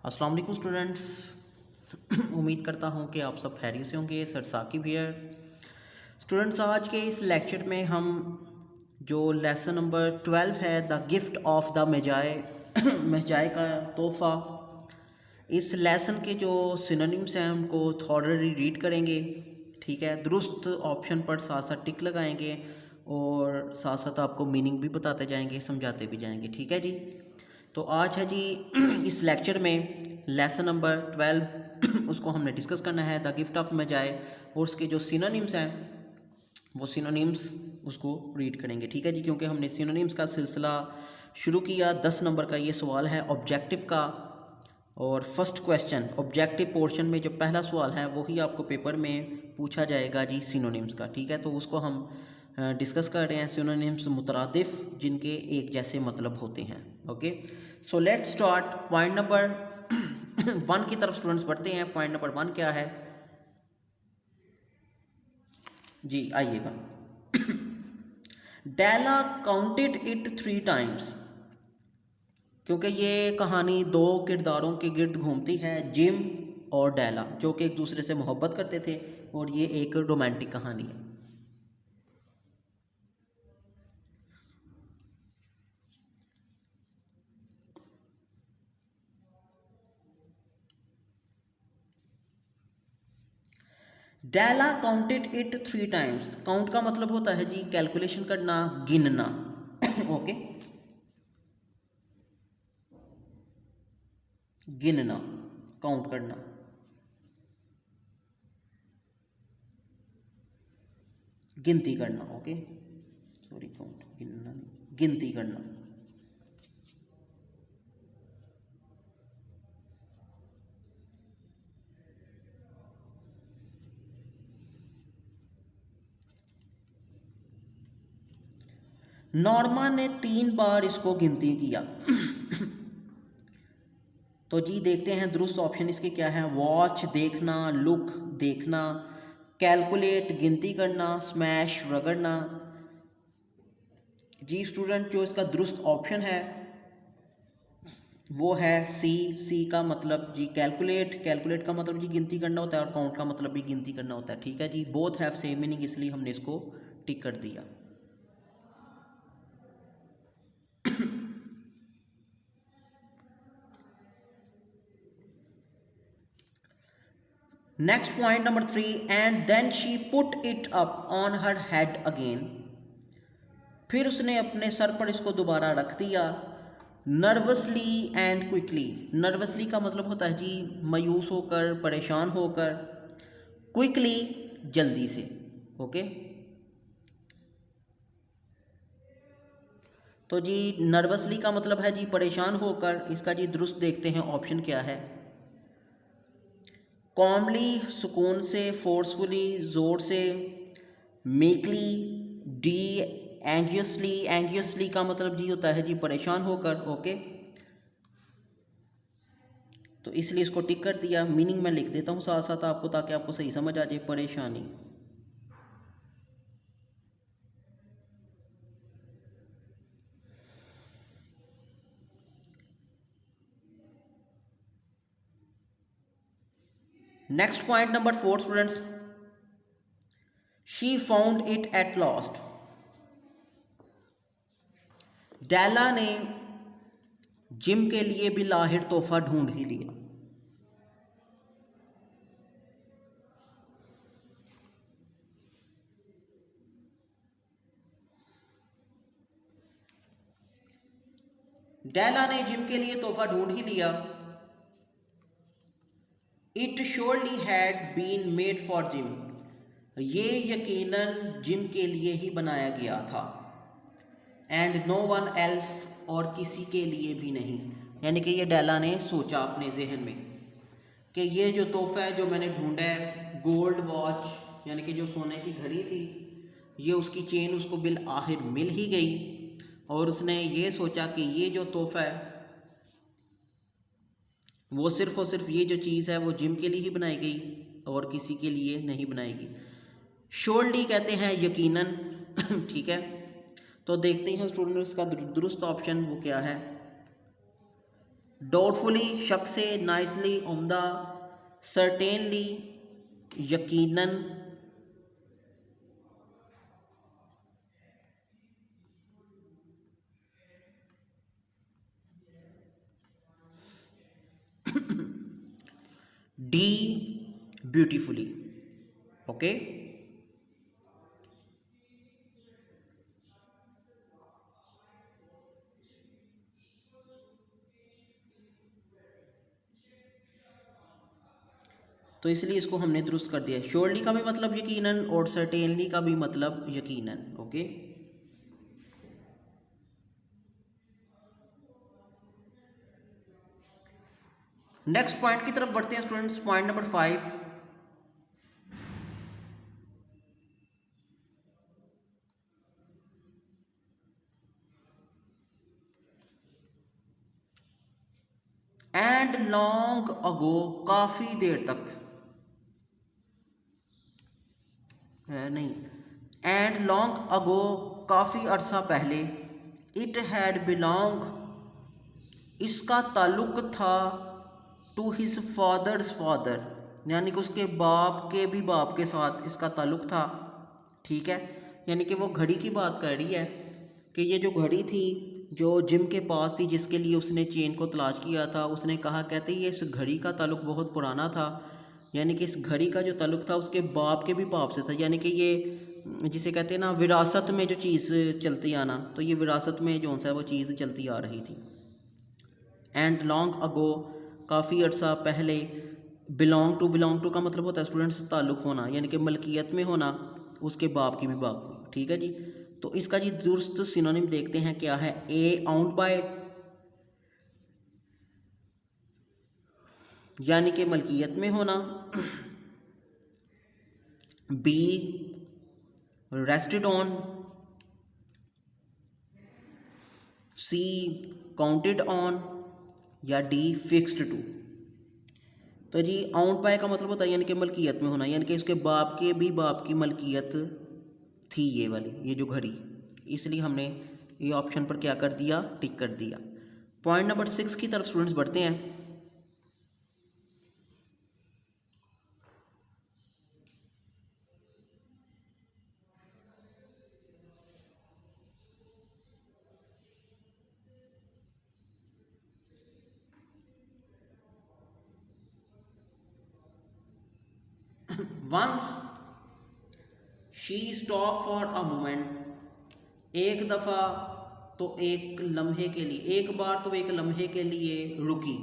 अस्सलाम वालेकुम स्टूडेंट्स। उम्मीद करता हूँ कि आप सब खैरियत से होंगे। Sir Saqib here. स्टूडेंट्स, आज के इस लेक्चर में हम जो लेसन नंबर 12 है, द गिफ्ट ऑफ द मेजाए मेजाए का तोहफ़ा, इस लेसन के जो सिनोनिम्स हैं उनको थॉरली रीड करेंगे। ठीक है, दुरुस्त ऑप्शन पर साथ साथ टिक लगाएंगे और साथ साथ आपको मीनिंग भी बताते जाएंगे, समझाते भी जाएंगे। ठीक है जी। तो आज है जी इस लेक्चर में लेसन नंबर 12 उसको हमने डिस्कस करना है, द गिफ्ट ऑफ मेजाए, और उसके जो सिनोनिम्स हैं वो सिनोनिम्स उसको रीड करेंगे। ठीक है जी, क्योंकि हमने सिनोनिम्स का सिलसिला शुरू किया। 10 नंबर का ये सवाल है ऑब्जेक्टिव का, और फर्स्ट क्वेश्चन ऑब्जेक्टिव पोर्शन में जो पहला सवाल है वही आपको पेपर में पूछा जाएगा जी सिनोनिम्स का। ठीक है, तो उसको हम डिस्कस कर रहे हैं। सिनोनिम्स मुतरादिफ जिनके एक जैसे मतलब होते हैं। Okay, so let's start. Point number 1 की तरफ स्टूडेंट्स बढ़ते हैं। पॉइंट नंबर 1 क्या है जी, आइएगा। डेला काउंटेड इट 3 टाइम्स, क्योंकि ये कहानी दो किरदारों के गिर्द घूमती है, जिम और डेला, जो कि एक दूसरे से मोहब्बत करते थे, और ये एक रोमांटिक कहानी है। डेला काउंटेड इट 3 टाइम्स। काउंट का मतलब होता है जी कैलकुलेशन करना, गिनना। ओके, गिनना, काउंट करना। गिनती करना। ओके, सॉरी, काउंट गिनना नहीं, गिनती करना। नॉर्मा ने 3 बार इसको गिनती किया। तो जी देखते हैं दुरुस्त ऑप्शन इसके क्या है। वॉच देखना, लुक देखना, कैलकुलेट गिनती करना, स्मैश रगड़ना। जी स्टूडेंट, जो इसका दुरुस्त ऑप्शन है वो है सी। सी का मतलब जी कैलकुलेट, कैलकुलेट का मतलब जी गिनती करना होता है, और काउंट का मतलब भी गिनती करना होता है। ठीक है जी, बोथ हैव सेम मीनिंग, इसलिए हमने इसको टिक कर दिया। Next point number 3, and then she put it up on her head again. फिर उसने अपने सर पर इसको दोबारा रख दिया। Nervously and quickly. नर्वसली का मतलब होता है जी मायूस होकर, परेशान होकर। क्विकली जल्दी से। ओके, तो जी नर्वसली का मतलब है जी परेशान होकर। इसका जी दुरुस्त देखते हैं ऑप्शन क्या है। कॉमली सुकून से, फोर्सफुली जोर से, मेकली, डी एंग्जियसली। एंग्जियसली का मतलब जी होता है जी परेशान होकर। ओके, तो इसलिए इसको टिक कर दिया। मीनिंग मैं लिख देता हूँ साथ साथ आपको, ताकि आपको सही समझ आ जाए। परेशानी। Next point number 4 students, she found it at last. Della ने जिम के लिए भी लाहिर तोहफा ढूंढ ही लिया। डेला ने जिम के लिए तोहफा ढूंढ ही लिया। It surely had been made for Jim. ये यकीनन जिम के लिए ही बनाया गया था। एंड नो वन एल्स, और किसी के लिए भी नहीं। यानी कि ये डेला ने सोचा अपने जहन में कि ये जो तोहफा है जो मैंने ढूंढा है, गोल्ड वॉच, यानी कि जो सोने की घड़ी थी, ये उसकी चेन उसको बिल आखिर मिल ही गई। और उसने ये सोचा कि ये जो तोहफा है वो सिर्फ़ और सिर्फ ये जो चीज़ है वो जिम के लिए ही बनाई गई और किसी के लिए नहीं बनाएगी। श्योरली कहते हैं यकीनन। ठीक है, तो देखते हैं स्टूडेंट्स का दुरुस्त ऑप्शन वो क्या है। डाउटफुली शक से, नाइसली उम्दा, सर्टेनली यकीनन, डी ब्यूटीफुली। ओके, तो इसलिए इसको हमने दुरुस्त कर दिया। श्योरली का भी मतलब यकीनन और सर्टेनली का भी मतलब यकीनन। ओके, नेक्स्ट पॉइंट की तरफ बढ़ते हैं students. Point number 5, and long ago, काफी देर तक है नहीं, एंड लॉन्ग अगो काफ़ी अरसा पहले, इट हैड बिलोंग इसका ताल्लुक़ था, टू हिज फादर्स फादर यानी कि उसके बाप के भी बाप के साथ इसका ताल्लुक़ था। ठीक है, यानी कि वो घड़ी की बात कर रही है कि ये जो घड़ी थी जो जिम के पास थी जिसके लिए उसने चेन को तलाश किया था, उसने कहा कहते ये इस घड़ी का ताल्लुक़ बहुत पुराना था, यानी कि इस घड़ी का जो ताल्लुक़ था उसके बाप के भी बाप से था। यानी कि ये जिसे कहते हैं ना विरासत में जो चीज़ चलती आना, तो ये विरासत में जो सा वो चीज़ चलती आ रही थी। एंड लॉन्ग अगो काफ़ी अर्सा पहले, बिलोंग टू का मतलब होता है स्टूडेंट्स ताल्लुक़ होना, यानी कि मलकियत में होना उसके बाप की भी बाप में। ठीक है जी, तो इसका जी दुरुस्त सिनोनिम देखते हैं क्या है। ए आउंड बाय यानी कि मलकियत में होना, B rested on, C counted on, या डी फिक्स्ड टू। तो जी आउंड बाय का मतलब होता है यानी कि मलकियत में होना, यानी कि उसके बाप के भी बाप की मलकियत थी ये वाली, ये जो घड़ी, इसलिए हमने ये ऑप्शन पर क्या कर दिया, टिक कर दिया। पॉइंट नंबर 6 की तरफ स्टूडेंट्स बढ़ते हैं। Once she stop for a moment, एक दफ़ा तो एक लम्हे के लिए, एक बार तो एक लम्हे के लिए रुकी।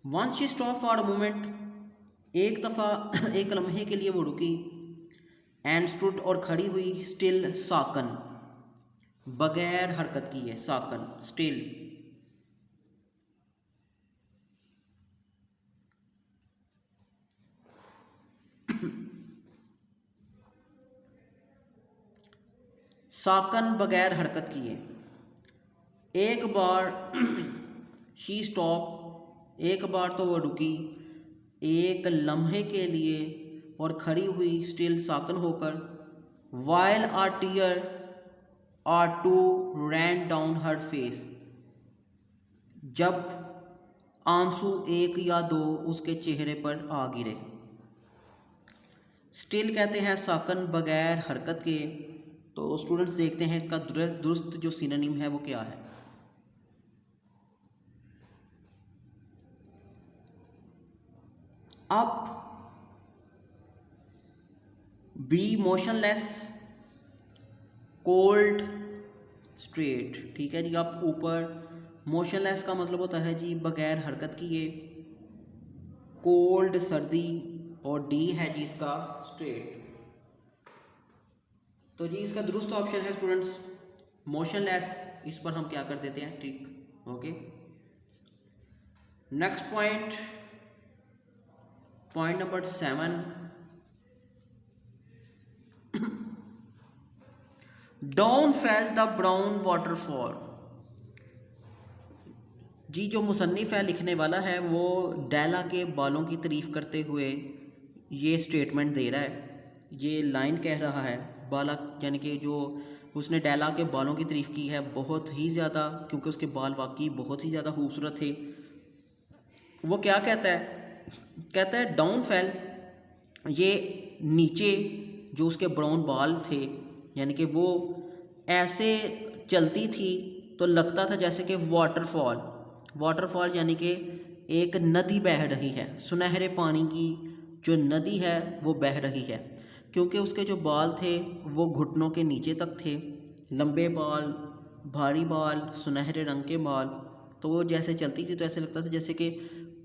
Once she stop for a moment, एक दफ़ा एक लम्हे के लिए वो रुकी। एंड स्टूड और खड़ी हुई, स्टिल साकन बगैर हरकत किए, साकन स्टिल। साकन बगैर हरकत किए। एक बार शी स्टॉप, एक बार तो वो रुकी एक लम्हे के लिए और खड़ी हुई स्टिल साकन होकर। While a tear are to ran down her face, जब आंसू एक या दो उसके चेहरे पर आ गिरे। स्टिल कहते हैं साकन बगैर हरकत के। तो स्टूडेंट्स देखते हैं इसका दुरुस्त जो सिनोनिम है वो क्या है। Up B motionless, cold, straight. ठीक है जी, आप ऊपर मोशनलेस का मतलब होता है जी बगैर हरकत किए, कोल्ड सर्दी, और डी है जी इसका स्ट्रेट। तो जी इसका दुरुस्त ऑप्शन है स्टूडेंट्स मोशनलेस। इस पर हम क्या कर देते हैं tick. Okay, next point, point number 7, down fell the brown waterfall. जी जो मुसन्निफ़ है, लिखने वाला है, वो डेला के बालों की तारीफ़ करते हुए ये स्टेटमेंट दे रहा है, ये लाइन कह रहा है, बाला यानी कि जो उसने डेला के बालों की तारीफ़ की है बहुत ही ज़्यादा, क्योंकि उसके बाल वाकई बहुत ही ज़्यादा खूबसूरत थे। वो क्या कहता है, कहता है डाउन फेल, ये नीचे जो उसके ब्राउन बाल थे, यानी कि वो ऐसे चलती थी तो लगता था जैसे कि वाटरफॉल, वाटरफॉल यानी कि एक नदी बह रही है, सुनहरे पानी की जो नदी है वो बह रही है, क्योंकि उसके जो बाल थे वो घुटनों के नीचे तक थे, लंबे बाल, भारी बाल, सुनहरे रंग के बाल। तो वो जैसे चलती थी तो ऐसे लगता था जैसे कि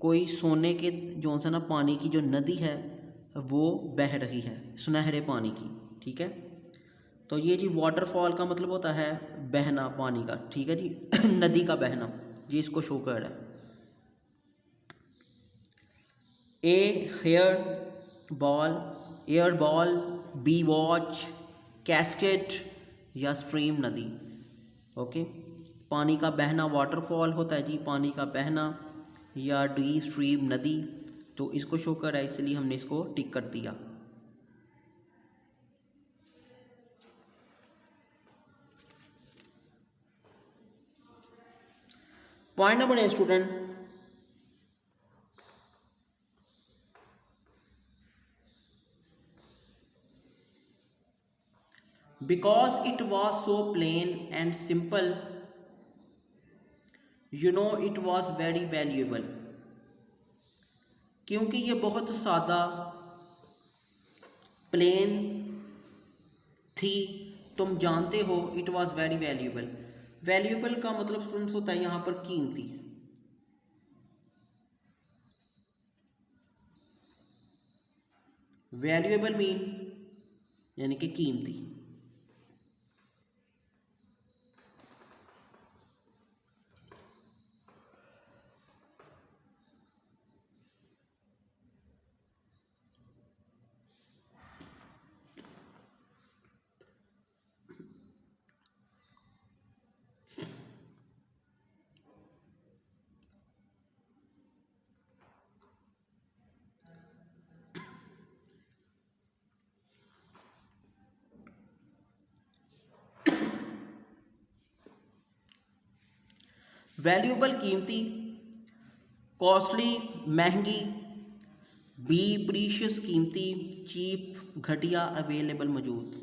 कोई सोने के जो सा ना पानी की जो नदी है वो बह रही है, सुनहरे पानी की। ठीक है, तो ये जी वाटरफॉल का मतलब होता है बहना पानी का। ठीक है जी नदी का बहना, ये इसको शो कर रहा है। A hair ball, air ball, B watch, casket, या स्ट्रीम नदी। ओके, पानी का बहना वाटरफॉल होता है जी, पानी का बहना, या डी स्ट्रीम नदी। तो इसको शो कर रहा है, इसलिए हमने इसको टिक कर दिया। Point number 8 student, because it was so plain and simple, you know it was very valuable। क्योंकि ये बहुत सादा प्लेन थी, तुम जानते हो it was very valuable. Valuable का मतलब स्टूडेंट्स होता है यहाँ पर कीमती। वैल्यूएबल मीन यानी कि कीमती। वैल्यूएबल कीमती, कॉस्टली महंगी, बी प्रीशियस कीमती, चीप घटिया, अवेलेबल मौजूद।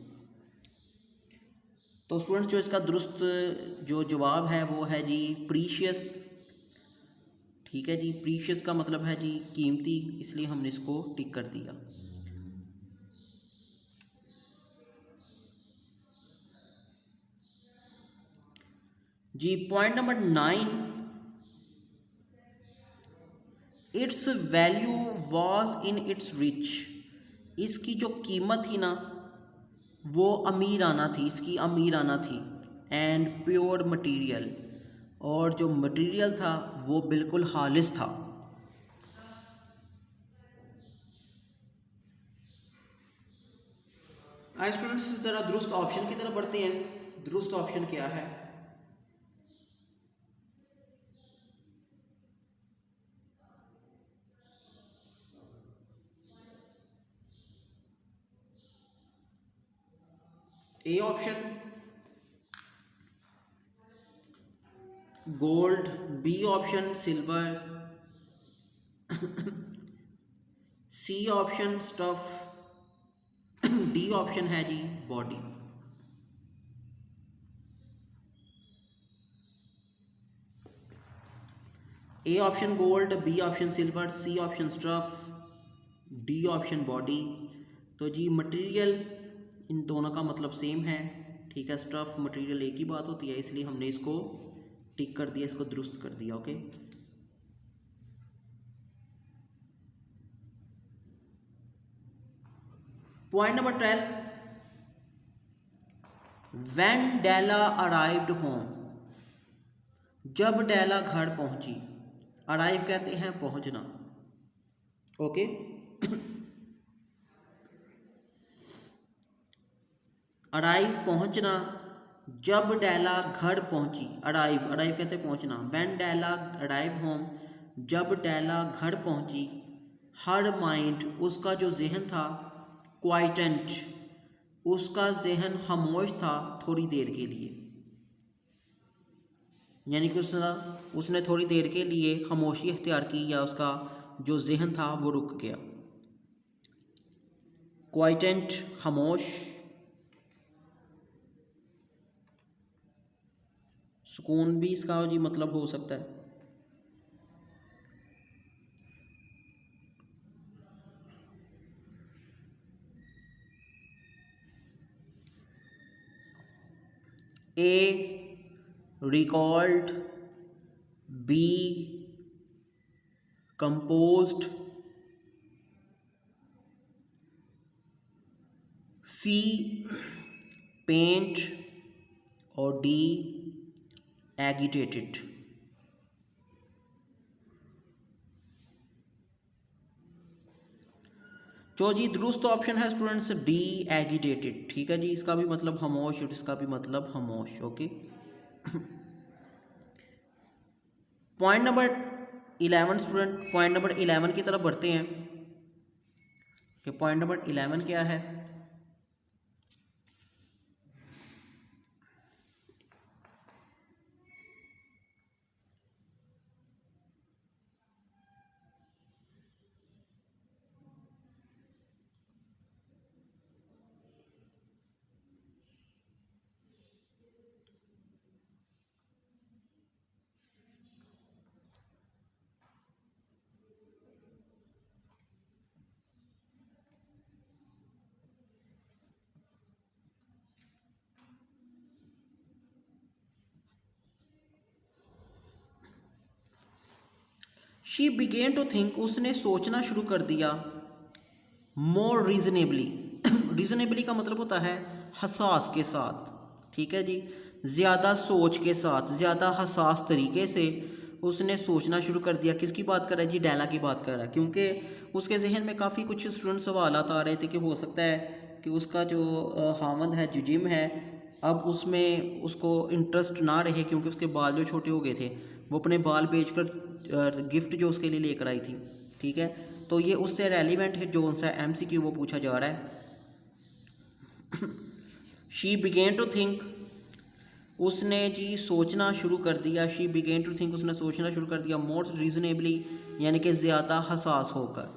तो स्टूडेंट्स जो इसका दुरुस्त जो जवाब है वो है जी प्रीशियस। ठीक है जी, प्रीशियस का मतलब है जी कीमती, इसलिए हमने इसको टिक कर दिया। जी point number 9, its value was in its rich. इसकी जो कीमत थी ना वो अमीराना थी, इसकी अमीराना थी। एंड प्योर मटेरियल, और जो मटेरियल था वो बिल्कुल खालिस था। आइए स्टूडेंट्स ज़रा दुरुस्त ऑप्शन की तरफ बढ़ते हैं। दुरुस्त ऑप्शन क्या है? A option gold, B option silver, C option stuff, D option है जी body. A option gold, B option silver, C option stuff, D option body. तो जी मटेरियल, इन दोनों का मतलब सेम है, ठीक है। स्टफ मटेरियल एक ही बात होती है, इसलिए हमने इसको टिक कर दिया, इसको दुरुस्त कर दिया, okay. Point number 12, when Della arrived home, जब डेला घर पहुंची। अराइव कहते हैं पहुंचना, ओके। अराइव पहुंचना, जब डेला घर पहुंची। अराइव कहते हैं पहुंचना। व्हेन डेला अराइव्ड होम, जब डेला घर पहुंची। हर माइंड, उसका जो जहन था। क्वाइटेंट, उसका जहन खामोश था थोड़ी देर के लिए, यानी कि उसने थोड़ी देर के लिए खामोशी इख्तियार की, या उसका जो जहन था वो रुक गया। क्वाइटेंट, खामोश। सुकून भी इसका जी मतलब हो सकता है। A recalled, B composed, C paint और D agitated। जो जी दुरुस्त ऑप्शन है स्टूडेंट्स डी एगिटेटेड, ठीक है जी। इसका भी मतलब खामोश और इसका भी मतलब खामोश, okay. Point number 11 student, point number 11 की तरफ बढ़ते हैं कि पॉइंट नंबर 11 क्या है। शी बिगेन टू थिंक, उसने सोचना शुरू कर दिया। मोर रीजनेबली, रीजनेबली का मतलब होता है हसास के साथ, ठीक है जी। ज़्यादा सोच के साथ, ज़्यादा हसास तरीके से उसने सोचना शुरू कर दिया। किसकी बात कर रहा है जी? डेला की बात कर रहा है, क्योंकि उसके जहन में काफ़ी कुछ स्टूडेंट सवाल आ रहे थे कि हो सकता है कि उसका जो हामद है, जो जिम है, अब उसमें उसको इंटरेस्ट ना रहे, क्योंकि उसके बाल जो छोटे हो गए थे, वो अपने बाल बेचकर गिफ्ट जो उसके लिए लेकर आई थी, ठीक है। तो ये उससे रेलिवेंट है, जो उनसे MCQ वो पूछा जा रहा है। शी बिगेन टू थिंक, उसने जी सोचना शुरू कर दिया। शी बिगेन टू थिंक, उसने सोचना शुरू कर दिया। मोर रीजनेबली यानी कि ज़्यादा हसास होकर,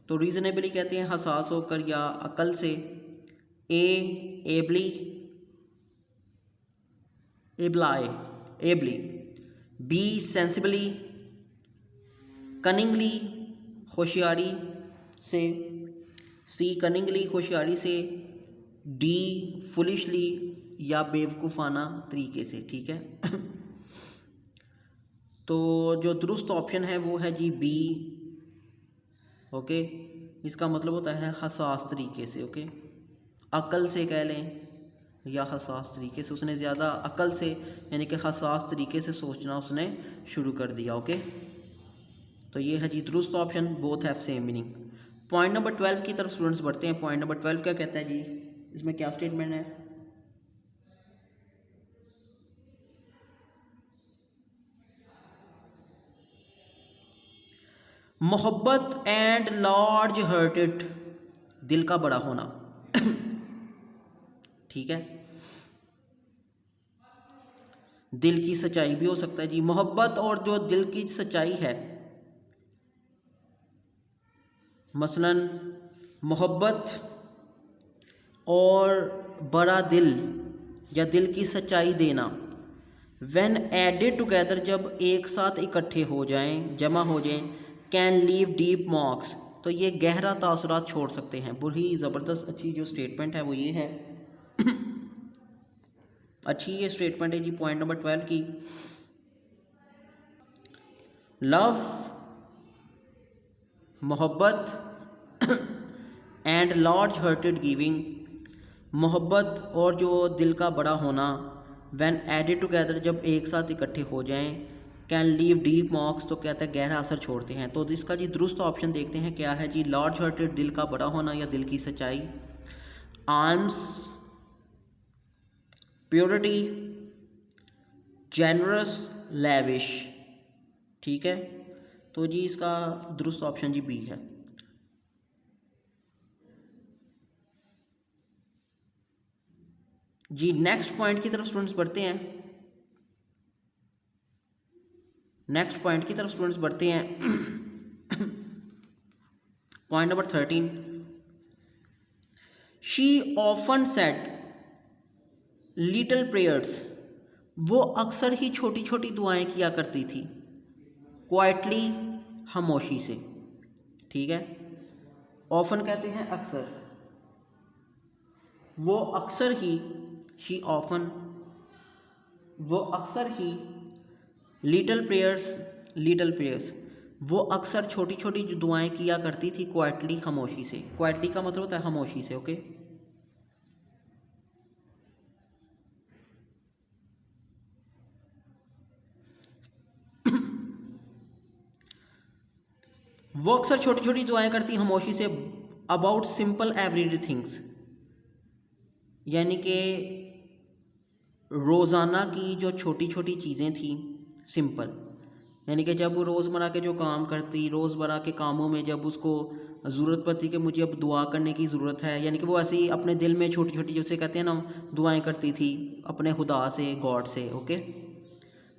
तो रीजनेबली कहते हैं हसास होकर या अकल से। Ably, ably. B sensibly, cunningly, होशियारी से। सी कनिंगली, होशियारी से। डी फुलिशली या बेवकूफ़ाना तरीके से, ठीक है। तो जो दुरुस्त ऑप्शन है वो है जी बी, ओके। इसका मतलब होता है हसास तरीके से, ओके। अकल से कह लें या हसास तरीके से। उसने ज़्यादा अकल से यानी कि हसास तरीके से सोचना उसने शुरू कर दिया, ओके। तो ये है जी दुरुस्त option, both have same meaning. Point number 12 की तरफ स्टूडेंट्स बढ़ते हैं। पॉइंट नंबर 12 क्या कहता है जी? इसमें क्या स्टेटमेंट है? मोहब्बत एंड लार्ज हार्टेड, दिल का बड़ा होना, ठीक है। दिल की सच्चाई भी हो सकता है जी। मोहब्बत और जो दिल की सच्चाई है, मसलन मोहब्बत और बड़ा दिल या दिल की सच्चाई देना, व्हेन एडेड टुगेदर, जब एक साथ इकट्ठे हो जाएं, जमा हो जाएं, कैन लीव डीप मार्क्स, तो ये गहरा तासुरात छोड़ सकते हैं। बड़ी ज़बरदस्त अच्छी जो स्टेटमेंट है वो ये है। अच्छी ये स्टेटमेंट है जी पॉइंट नंबर 12 की। लव, मोहब्बत एंड लार्ज हार्टेड गिविंग, मोहब्बत और जो दिल का बड़ा होना, व्हेन एडेड टुगेदर जब एक साथ इकट्ठे हो जाएं, कैन लीव डीप मार्क्स तो कहता है गहरा असर छोड़ते हैं। तो इसका जी दुरुस्त ऑप्शन देखते हैं क्या है जी, लार्ज हार्टेड दिल का बड़ा होना या दिल की सच्चाई, आर्म्स, प्योरिटी, जेनरस, लेविश। ठीक है, तो जी इसका दुरुस्त ऑप्शन जी बी है। जी नेक्स्ट पॉइंट की तरफ स्टूडेंट्स बढ़ते हैं। नेक्स्ट पॉइंट की तरफ स्टूडेंट्स बढ़ते हैं। Point number 13, she often said little prayers, वो अक्सर ही छोटी छोटी दुआएं किया करती थी, क्वाइटली, खामोशी से। ठीक है, ऑफन कहते हैं अक्सर, वो अक्सर ही, शी ऑफन, वो अक्सर ही, लिटिल प्रेयर्स, लिटिल प्रेयर्स, वो अक्सर छोटी छोटी जो दुआएं किया करती थी, क्वाइटली, खामोशी से। क्वाइटली का मतलब होता है खामोशी से। ओके, वो अक्सर छोटी छोटी दुआएं करती खामोशी से, अबाउट सिंपल एवरीडे थिंग्स, यानी कि रोज़ाना की जो छोटी छोटी चीज़ें थी, सिंपल, यानी कि जब वो रोज़मर्रा के जो काम करती, रोज़मर्रा के कामों में जब उसको ज़रूरत पड़ती कि मुझे अब दुआ करने की ज़रूरत है, यानी कि वो ऐसे ही अपने दिल में छोटी छोटी जैसे कहते हैं ना दुआएं करती थी अपने खुदा से, गॉड से। ओके,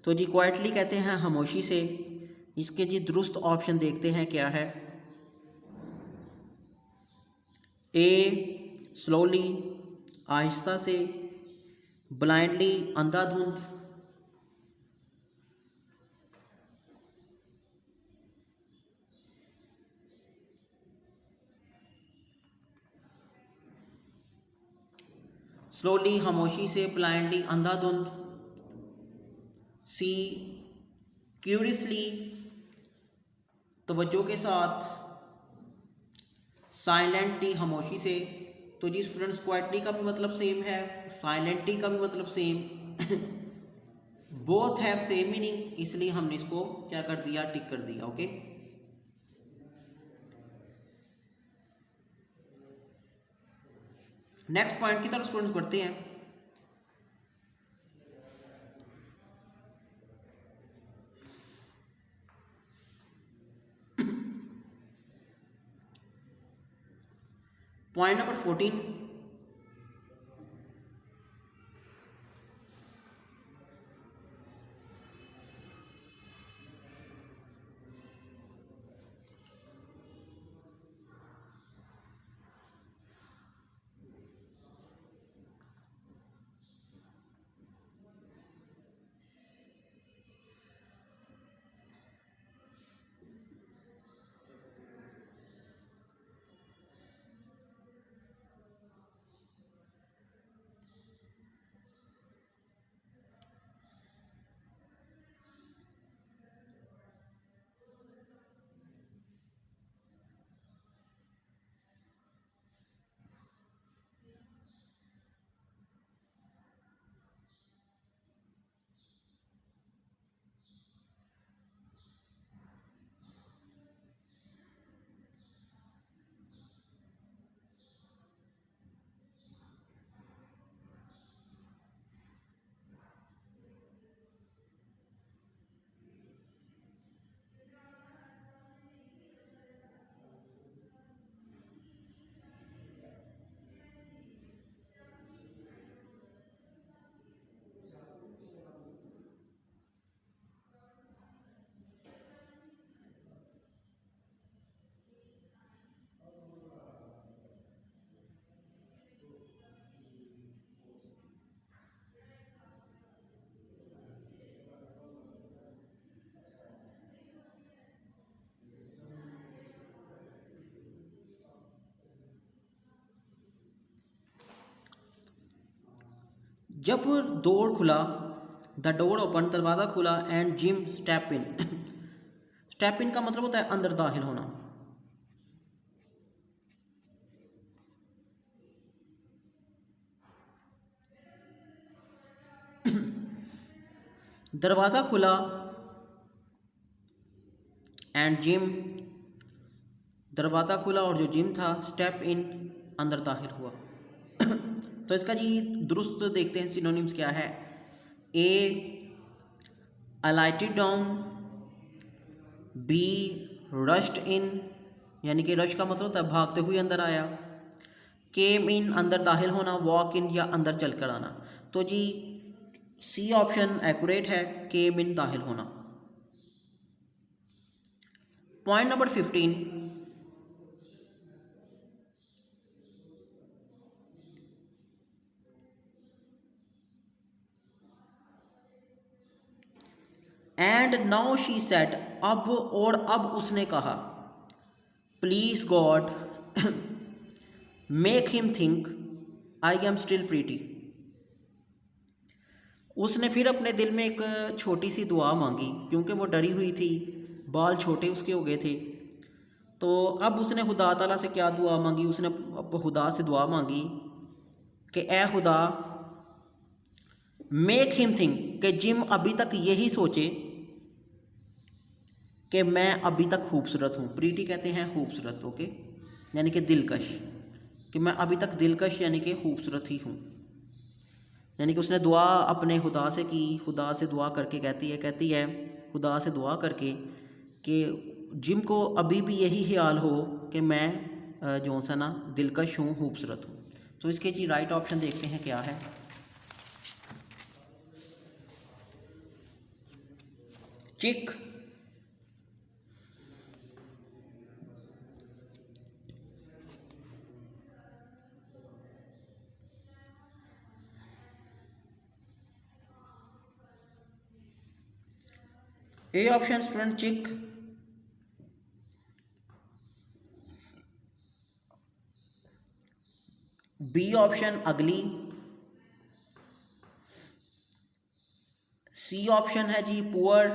तो जी क्वाइटली कहते हैं खामोशी से। इसके जी दुरुस्त ऑप्शन देखते हैं क्या है, ए स्लोली, आहिस्ता से, ब्लाइंडली, अंधाधुंध, स्लोली खामोशी से, ब्लाइंडली अंधाधुंध, सी क्यूरियसली तवज्जो के साथ, साइलेंटली खामोशी से। तो जी स्टूडेंट्स क्वाइटली का भी मतलब सेम है, साइलेंटली का भी मतलब same, both have same meaning, इसलिए हमने इसको क्या कर दिया, टिक कर दिया। ओके, नेक्स्ट पॉइंट की तरफ स्टूडेंट्स बढ़ते हैं। पॉइंट नंबर 14, जब डोर खुला, द डोर ओपन, दरवाज़ा खुला, and gym step in. Step in का मतलब होता है अंदर दाखिल होना। दरवाज़ा खुला एंड जिम, दरवाज़ा खुला और जो जिम था, स्टेप इन, अंदर दाखिल हुआ। तो इसका जी दुरुस्त देखते हैं सिनोनिम्स क्या है। ए अलाइटेड डाउन, बी रश्ड इन, यानी कि रश का मतलब होता है भागते हुए अंदर आया, केम इन अंदर दाखिल होना, वॉक इन या अंदर चलकर आना। तो जी सी ऑप्शन एक्यूरेट है, केम इन दाखिल होना। Point number 15, and now she said, अब और अब उसने कहा, please God make him think I am still pretty. उसने फिर अपने दिल में एक छोटी सी दुआ मांगी, क्योंकि वो डरी हुई थी, बाल छोटे उसके हो गए थे। तो अब उसने खुदा ताला से क्या दुआ मांगी, उसने अब खुदा से दुआ मांगी कि ए खुदा, मेक हिम थिंक, कि जिम अभी तक यही सोचे कि मैं अभी तक खूबसूरत हूँ। प्रीटी कहते हैं खूबसूरत, ओके, यानी कि दिलकश, कि मैं अभी तक दिलकश यानी कि खूबसूरत ही हूँ। यानी कि उसने दुआ अपने खुदा से की, खुदा से दुआ करके कहती है खुदा से दुआ करके कि जिम को अभी भी यही ख्याल हो कि मैं जो सा ना दिलकश हूँ, खूबसूरत हूँ। तो इसके जी राइट ऑप्शन देखते हैं क्या है। चिक, ए ऑप्शन स्टूडेंट चिक, बी ऑप्शन अगली, सी ऑप्शन है जी पुअर,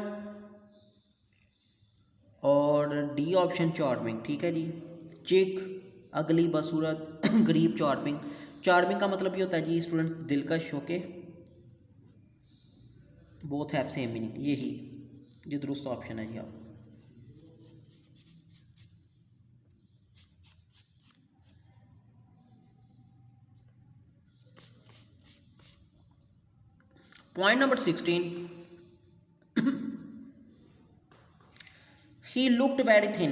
और डी ऑप्शन चार्मिंग। ठीक है जी, चिक, अगली, बदसूरत, गरीब, चार्मिंग। चार्मिंग का मतलब ये होता है जी स्टूडेंट दिलकश, okay, both have same meaning. यही ये दुरुस्त ऑप्शन है जी। आप point number 16, he looked very thin,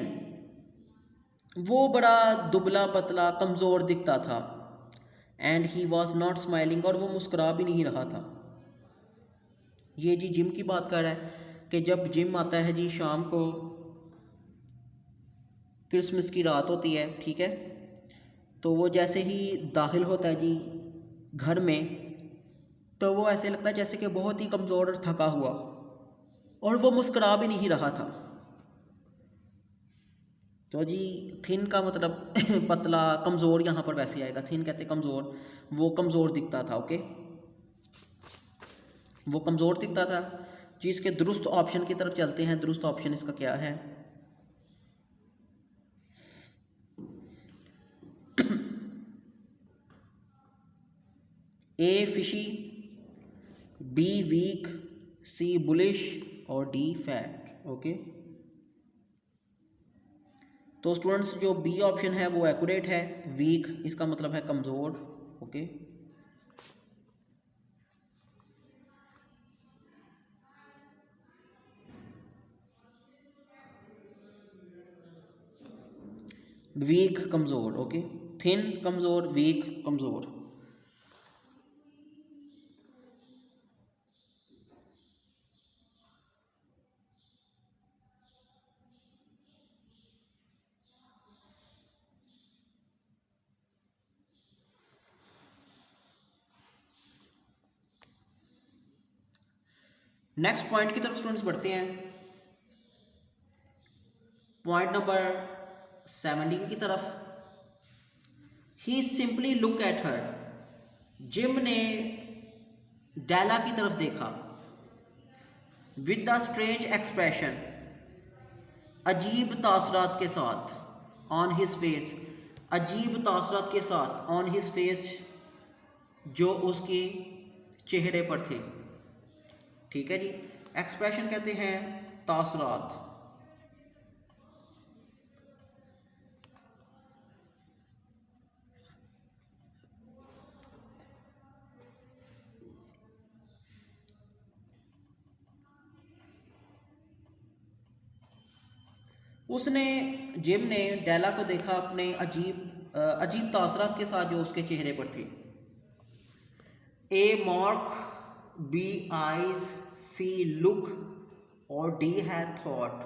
वो बड़ा दुबला पतला कमज़ोर दिखता था, and he was not smiling, और वो मुस्कुरा भी नहीं रहा था। ये जी जिम की बात कर रहा है कि जब जिम आता है जी शाम को, क्रिसमस की रात होती है, ठीक है, तो वो जैसे ही दाखिल होता है जी घर में, तो वो ऐसे लगता है जैसे कि बहुत ही कमज़ोर और थका हुआ, और वो मुस्कुरा भी नहीं रहा था। तो जी थिन का मतलब पतला, कमज़ोर यहाँ पर वैसे आएगा, थिन कहते कमज़ोर, वो कमज़ोर दिखता था, ओके, वो कमज़ोर दिखता था जी। इसके दुरुस्त ऑप्शन की तरफ चलते हैं। दुरुस्त ऑप्शन इसका क्या है। A fishy, B weak, C bullish, और डी फैट, ओके। तो स्टूडेंट्स जो बी ऑप्शन है वो एक्यूरेट है, वीक इसका मतलब है कमज़ोर, ओके। वीक कमज़ोर, ओके, थिन कमज़ोर, वीक कमज़ोर। नेक्स्ट पॉइंट की तरफ स्टूडेंट्स बढ़ते हैं, पॉइंट नंबर 17 की तरफ। He simply look at her, Jim ने डेला की तरफ देखा विद द स्ट्रेंज एक्सप्रेशन, अजीब तासरात के साथ, ऑन हिज फेस, अजीब तासरात के साथ, ऑन हिज फेस, जो उसके चेहरे पर थे। ठीक है जी, एक्सप्रेशन कहते हैं तासरात। उसने, जिम ने डेला को देखा अपने अजीब तासरात के साथ जो उसके चेहरे पर थे। ए mark, B eyes, see look और डी है थॉट।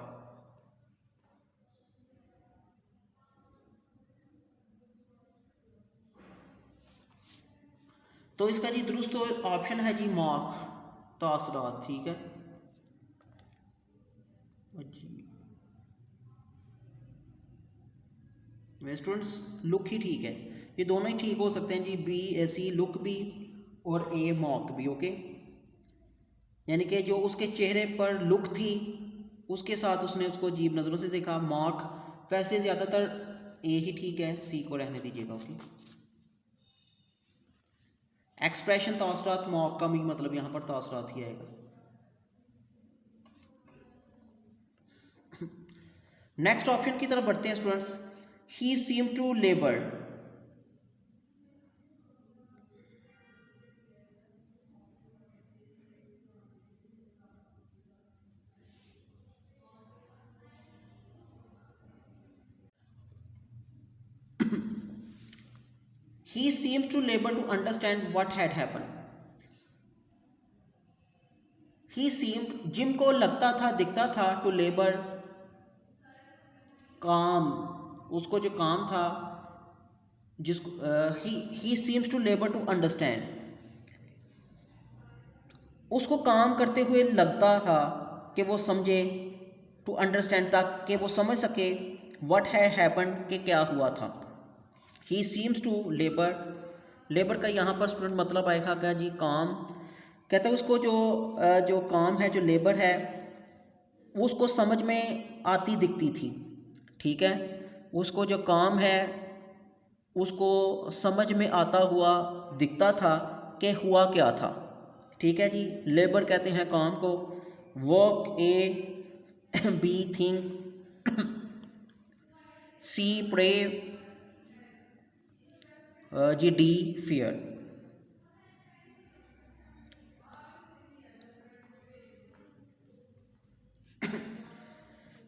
तो इसका जी दुरुस्त ऑप्शन है जी मार्क, तासरात। ठीक है जी स्टूडेंट्स, लुक ही ठीक है, ये दोनों ही ठीक हो सकते हैं जी, बी सी लुक भी और ए मॉक भी। ओके, यानी कि जो उसके चेहरे पर लुक थी उसके साथ उसने उसको अजीब नज़रों से देखा। मॉक वैसे ज़्यादातर ए ही ठीक है, सी को रहने दीजिएगा। ओके, एक्सप्रेशन तासरात, मॉक का भी मतलब यहाँ पर तासरात ही आएगा। नेक्स्ट ऑप्शन की तरफ बढ़ते हैं students. He seem to labour, he seems to labor to understand what had happened. he seemed, gym को लगता था, दिखता था, टू लेबर, काम, उसको जो काम था, जिसको he seems to labour to understand, उसको काम करते हुए लगता था कि वो समझे, टू अंडरस्टैंड तक कि वो समझ सके, व्हाट हैड हैपन कि क्या हुआ था। He seems to labour, labour का यहाँ पर स्टूडेंट मतलब आएगा क्या जी, काम। कहता है उसको जो काम है, जो लेबर है, उसको समझ में आती दिखती थी। ठीक है, उसको जो काम है उसको समझ में आता हुआ दिखता था कि हुआ क्या था। ठीक है जी, लेबर कहते हैं काम को, work A, B think, C pray, जी डी फियर।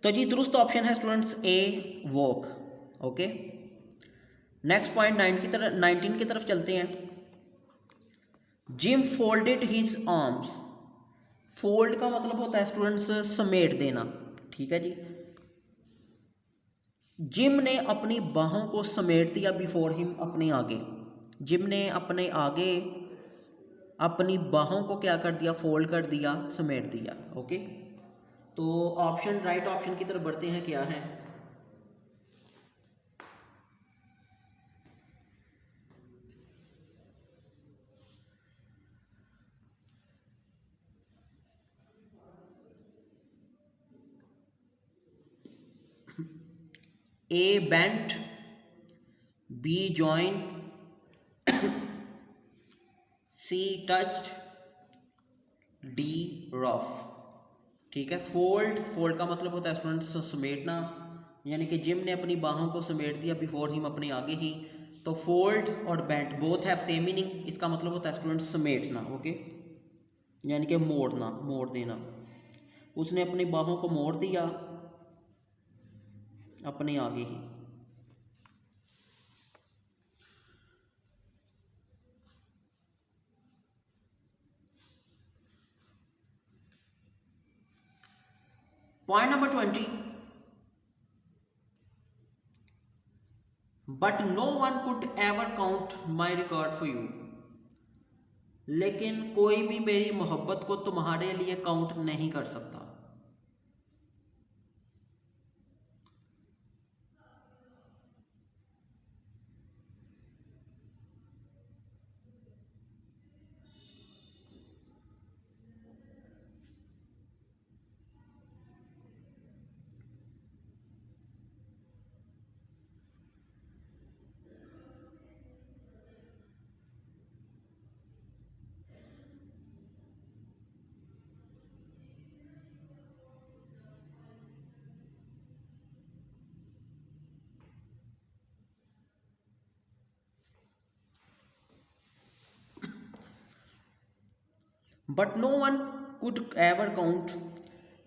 तो जी दुरुस्त ऑप्शन है students A work. Okay, next point 19 की तरफ चलते हैं। Jim folded his arms, fold का मतलब होता है स्टूडेंट्स समेट देना। ठीक है जी, जिम ने अपनी बाहों को समेट दिया बिफोर हिम, अपने आगे। जिम ने अपने आगे अपनी बाहों को क्या कर दिया, फोल्ड कर दिया, समेट दिया। ओके, तो ऑप्शन, राइट ऑप्शन की तरफ बढ़ते हैं, क्या है। ए बेंट, बी जॉइन, सी टच्ड, डी रफ। ठीक है, फोल्ड का मतलब होता है स्टूडेंट्स समेटना, यानी कि जिम ने अपनी बाहों को समेट दिया बिफोर हिम, अपने आगे ही। तो फोल्ड और bent both have same meaning, इसका मतलब होता है स्टूडेंट्स समेटना। ओके, यानी कि मोड़ना, मोड़ देना। उसने अपनी बाहों को मोड़ दिया अपने आगे ही। Point number 20, but no one could ever count my record for you, लेकिन कोई भी मेरी मोहब्बत को तुम्हारे लिए काउंट नहीं कर सकता। But no one could ever count,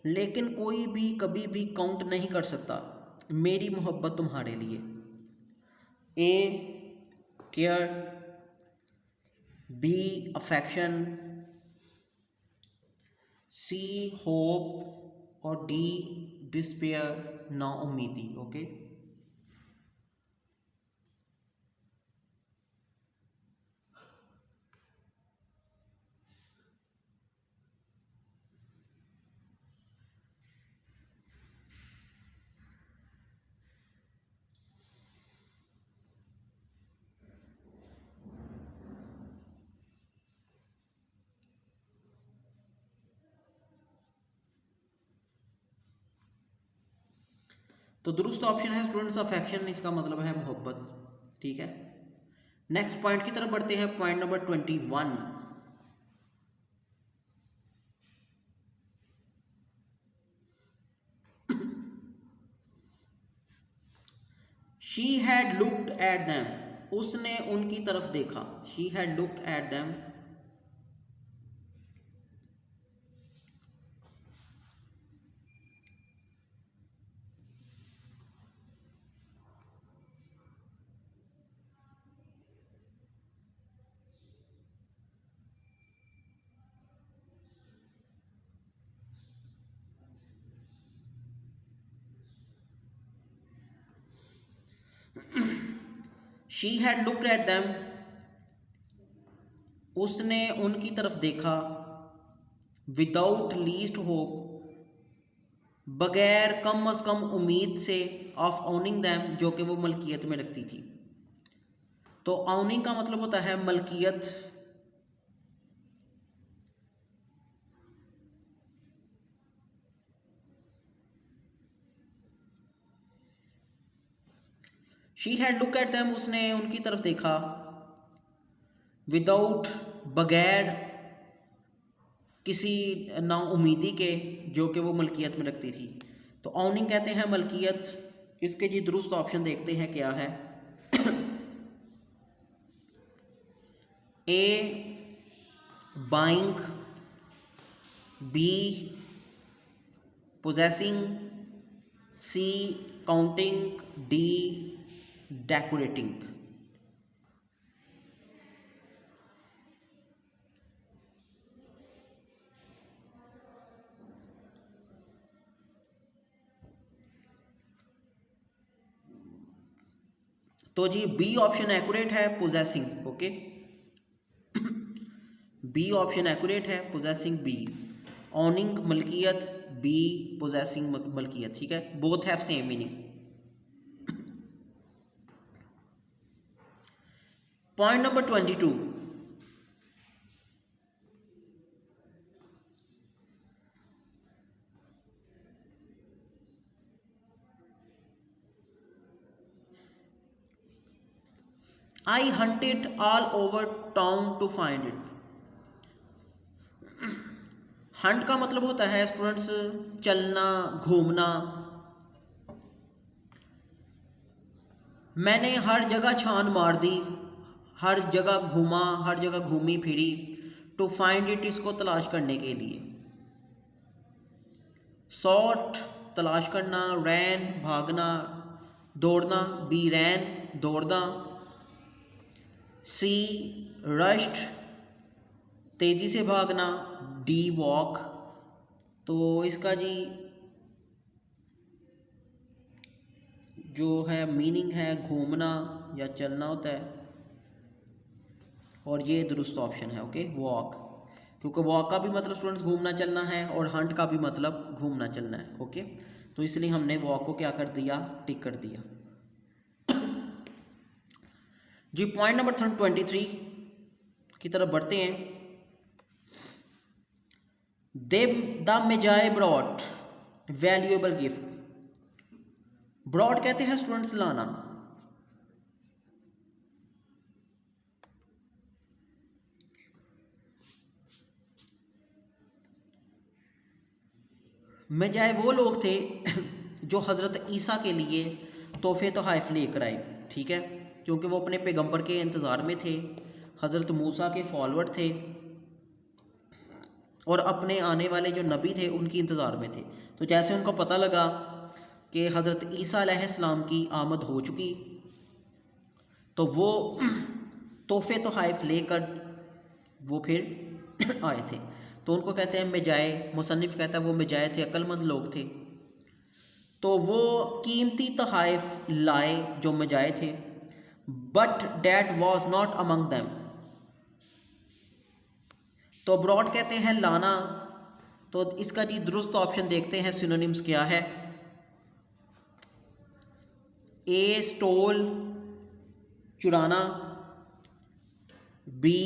लेकिन कोई भी कभी भी काउंट नहीं कर सकता मेरी मोहब्बत तुम्हारे लिए। ए care, B affection, see hope और डी डिस्पेयर, नाउम्मीदी। ओके, तो दुरुस्त ऑप्शन है स्टूडेंट्स अफेक्शन, इसका मतलब है मोहब्बत। ठीक है, नेक्स्ट पॉइंट की तरफ बढ़ते हैं, point number 21। She had looked at them, उसने उनकी तरफ देखा। She had looked at them. She had looked at them, उसने उनकी तरफ देखा। विदाउट लीस्ट होप, बगैर कम अज कम उम्मीद से, ऑफ ऑनिंग दैम, जो कि वो मलकियत में रखती थी। तो ऑनिंग का मतलब होता है मलकियत। She had look at them, उसने उनकी तरफ देखा। विदाउट, बगैर किसी नाउम्मीदी के, जो कि वो मलकियत में रखती थी। तो ऑनिंग कहते हैं मलकियत। इसके जी दुरुस्त ऑप्शन देखते हैं क्या है। A buying, B possessing, C counting, D decorating. तो जी बी ऑप्शन एक्यूरेट है, possessing. Okay, B option accurate है, पोजेसिंग बी। ऑनिंग मलकियत, बी पोजेसिंग मलकियत। ठीक है, both have same meaning. Point number 22। I hunted all over town to find it. Hunt का मतलब होता है स्टूडेंट्स चलना, घूमना। मैंने हर जगह छान मार दी, हर जगह घूमा, हर जगह घूमी फिरी। टू फाइंड इट, इसको तलाश करने के लिए। सॉर्ट तलाश करना, रैन भागना, दौड़ना, बी रैन दौड़ना, सी रश्ड तेजी से भागना, डी वॉक। तो इसका जी जो है मीनिंग है घूमना या चलना होता है, और ये दुरुस्त ऑप्शन है। ओके, वॉक, क्योंकि वॉक का भी मतलब स्टूडेंट्स घूमना चलना है और हंट का भी मतलब घूमना चलना है। ओके, तो इसलिए हमने वॉक को क्या कर दिया, टिक कर दिया। जी पॉइंट नंबर 23 की तरफ बढ़ते हैं। They the magi brought valuable gift. Brought कहते हैं स्टूडेंट्स लाना। मेजाए वो लोग थे जो हज़रत ईसा के लिए तोहफे तोहफ़ लेकर आए। ठीक है, क्योंकि वो अपने पैगंबर के इंतज़ार में थे, हज़रत मूसा के फॉलोअर थे। और अपने आने वाले जो नबी थे उनकी इंतज़ार में थे। तो जैसे उनको पता लगा कि हज़रत ईसा अलैहिस्सलाम की आमद हो चुकी, तो वो तोहफ़े तोहाइफ लेकर वो फिर आए थे। तो उनको कहते हैं मिजाए, मुसन्निफ़ कहता है वो मिजाए थे, अक्लमंद लोग थे। तो वो कीमती तोहाइफ लाए जो मिजाए थे, but that was not among them. तो ब्रॉड कहते हैं लाना। तो इसका जी दुरुस्त ऑप्शन देखते हैं, सिनोनिम्स क्या है। ए स्टोल चुराना, बी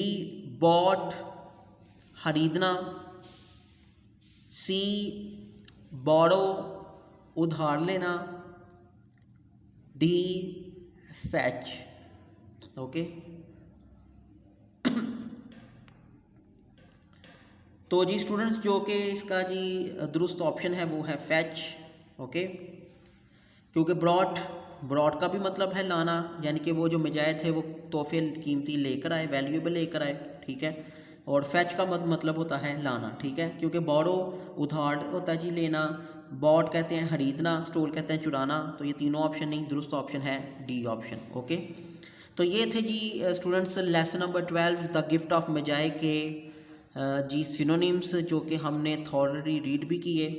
बॉट खरीदना, सी बोरो उधार लेना, डी फैच। ओके, तो जी स्टूडेंट्स जो कि इसका जी दुरुस्त ऑप्शन है वो है फैच। ओके, क्योंकि ब्रॉड का भी मतलब है लाना, यानी कि वो जो मिजाए थे वो तोहफे कीमती लेकर आए, वैल्यूएबल लेकर आए, ठीक है। और फैच का मतलब होता है लाना, ठीक है, क्योंकि बोरो उधार होता है जी लेना, बॉट कहते हैं खरीदना, स्टोल कहते हैं चुराना। तो ये तीनों ऑप्शन नहीं, दुरुस्त ऑप्शन है डी ऑप्शन। ओके, तो ये थे जी students lesson number 12 the gift of magi के जी सिनोनिम्स, जो कि हमने थॉरली रीड भी किए,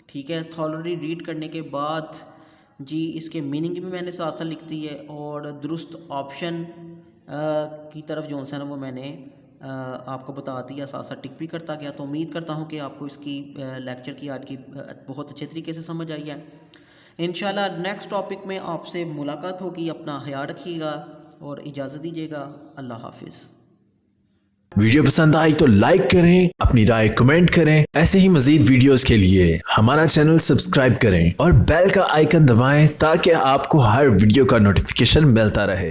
ठीक है। थॉरली रीड करने के बाद जी इसके मीनिंग भी मैंने साथ साथ लिख दी है, और दुरुस्त ऑप्शन की तरफ जो है ना वो मैंने आपको बता दिया, साथ साथ टिक भी करता गया। तो उम्मीद करता हूँ कि आपको इसकी लेक्चर की आज की बहुत अच्छे तरीके से समझ आई है। इंशाल्लाह नेक्स्ट टॉपिक में आपसे मुलाकात होगी। अपना ख्याल रखिएगा और इजाज़त दीजिएगा। अल्लाह हाफिज़। वीडियो पसंद आई तो लाइक करें, अपनी राय कमेंट करें। ऐसे ही मजीद वीडियोस के लिए हमारा चैनल सब्सक्राइब करें और बेल का आइकन दबाएं ताकि आपको हर वीडियो का नोटिफिकेशन मिलता रहे।